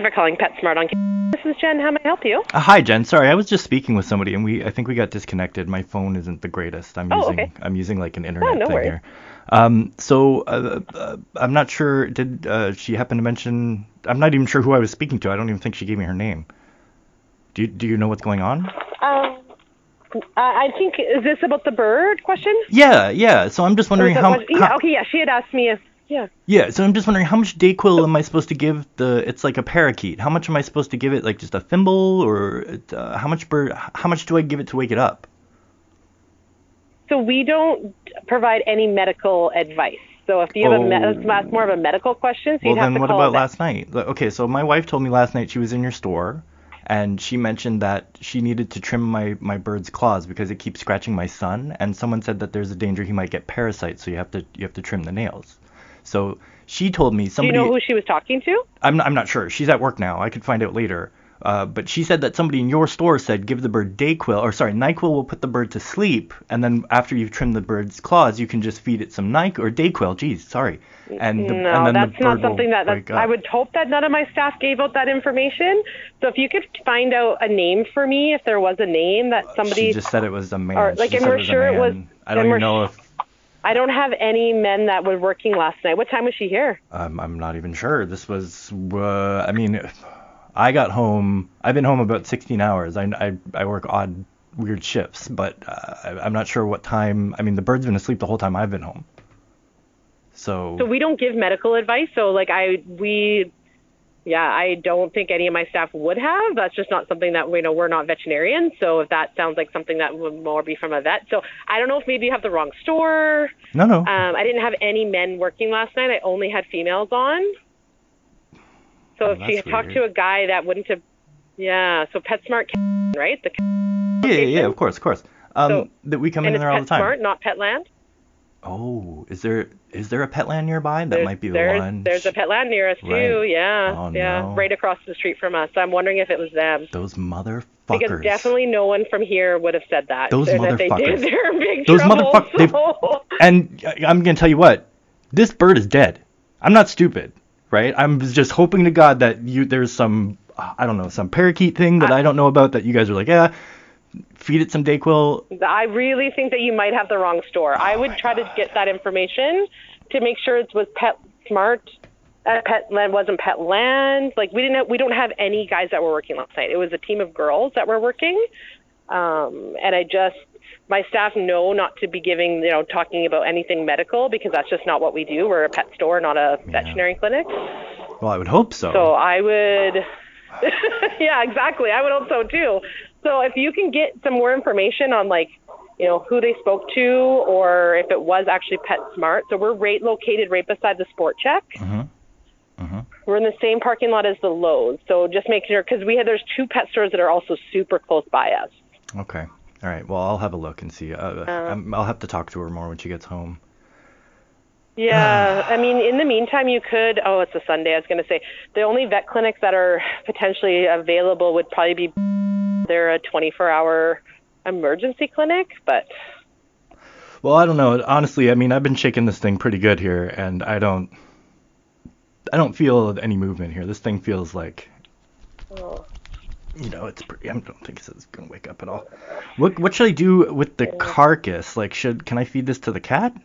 you for calling PetSmart on. This is Jen. How may I help you? Hi, Jen. Sorry, I was just speaking with somebody, and I think we got disconnected. My phone isn't the greatest. Okay. I'm using like an internet no thing worries. here. I'm not sure. Did she happen to mention? I'm not even sure who I was speaking to. I don't even think she gave me her name. Do you know what's going on? I think, is this about the bird question? Yeah. So I'm just wondering Yeah, she had asked me if, yeah. Yeah, so I'm just wondering how much DayQuil am I supposed to give it's like a parakeet. How much am I supposed to give it, like just a thimble, or how much do I give it to wake it up? So we don't provide any medical advice. So if you have that's more of a medical question, so Well, you'd have then to what call about a vet. last night? Okay, so my wife told me last night she was in your store, and she mentioned that she needed to trim my bird's claws because it keeps scratching my son, and someone said that there's a danger he might get parasites, so you have to trim the nails. So she told me Do you know who she was talking to? I'm not sure. She's at work now. I could find out later. But she said that somebody in your store said give the bird NyQuil will put the bird to sleep, and then after you've trimmed the bird's claws, you can just feed it some NyQuil or DayQuil. Geez, sorry. And then that's the not bird something will that wake up. I would hope that none of my staff gave out that information. So if you could find out a name for me, if there was a name that somebody. She just said it was a man. Or, like, she and said we're it was sure a man. it was. I don't even know if. I don't have any men that were working last night. What time was she here? I'm not even sure. This was. I got home. I've been home about 16 hours. I work odd, weird shifts, but I'm not sure what time. I mean, the bird's been asleep the whole time I've been home. So we don't give medical advice. So I don't think any of my staff would have. That's just not something that we're not veterinarians. So if that sounds like something that would more be from a vet. So I don't know if maybe you have the wrong store. No. I didn't have any men working last night. I only had females on. So if she had talked to a guy, that wouldn't have. Yeah. So PetSmart, right? Yeah. Of course. That we come in there all the time. And it's PetSmart, not Petland. Oh, is there a Petland nearby? That might be the one. There's a Petland near us too. Yeah. Oh, yeah. no. Right across the street from us. So I'm wondering if it was them. Those motherfuckers. Because definitely no one from here would have said that. Those motherfuckers. That they did. They're in big Those trouble. motherfuckers. And I'm gonna tell you what. This bird is dead. I'm not stupid, right? I'm just hoping to God that there's some some parakeet thing that I don't know about that you guys are like, yeah. Feed it some DayQuil. I really think that you might have the wrong store. I would try to get that information to make sure it was PetSmart. Petland wasn't Petland. Like we don't have any guys that were working last night. It was a team of girls that were working. And my staff know not to be talking about anything medical because that's just not what we do. We're a pet store, not a veterinary clinic. Well, I would hope so. So I would. Yeah, exactly. I would hope so too. So if you can get some more information on who they spoke to or if it was actually PetSmart. So we're located right beside the Sport Check. We're in the same parking lot as the Lowe's. So just make sure, because there's two pet stores that are also super close by us. Okay. All right. Well, I'll have a look and see. I'll have to talk to her more when she gets home. Yeah, I mean, in the meantime, you could. Oh, it's a Sunday. I was going to say the only vet clinics that are potentially available would probably be. They're a 24-hour emergency clinic, but. Well, I don't know. Honestly, I mean, I've been shaking this thing pretty good here, and I don't feel any movement here. This thing feels like. Oh. It's pretty. I don't think it's going to wake up at all. What should I do with the carcass? Like, can I feed this to the cat?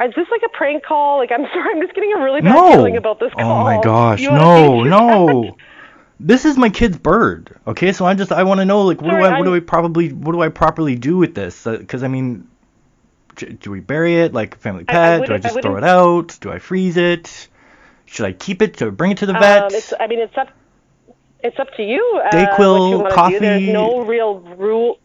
Is this like a prank call? Like, I'm sorry, I'm just getting a really bad feeling about this call. Oh my gosh, no. This is my kid's bird. Okay, so I want to know, like, what do I properly do with this? Because I mean, do we bury it like a family pet? Do I just throw it out? Do I freeze it? Should I keep it? To bring it to the vet? It's up to you. DayQuil, coffee. There's no real rule.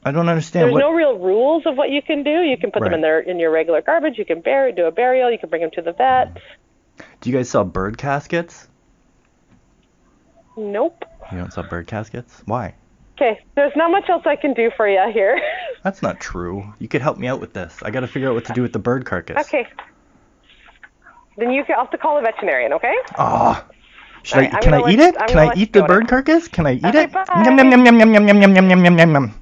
I don't understand. There's no real rules of what you can do. You can put them in your regular garbage. You can do a burial. You can bring them to the vet. Do you guys sell bird caskets? Nope. You don't sell bird caskets? Why? Okay, there's not much else I can do for you here. That's not true. You could help me out with this. I got to figure out what to do with the bird carcass. Okay. Then you have to call a veterinarian, okay? Oh. Can I eat it? Can I eat the bird carcass? Can I eat it? Bye. Yum, yum, yum, yum, yum, yum, yum, yum, yum, yum, yum.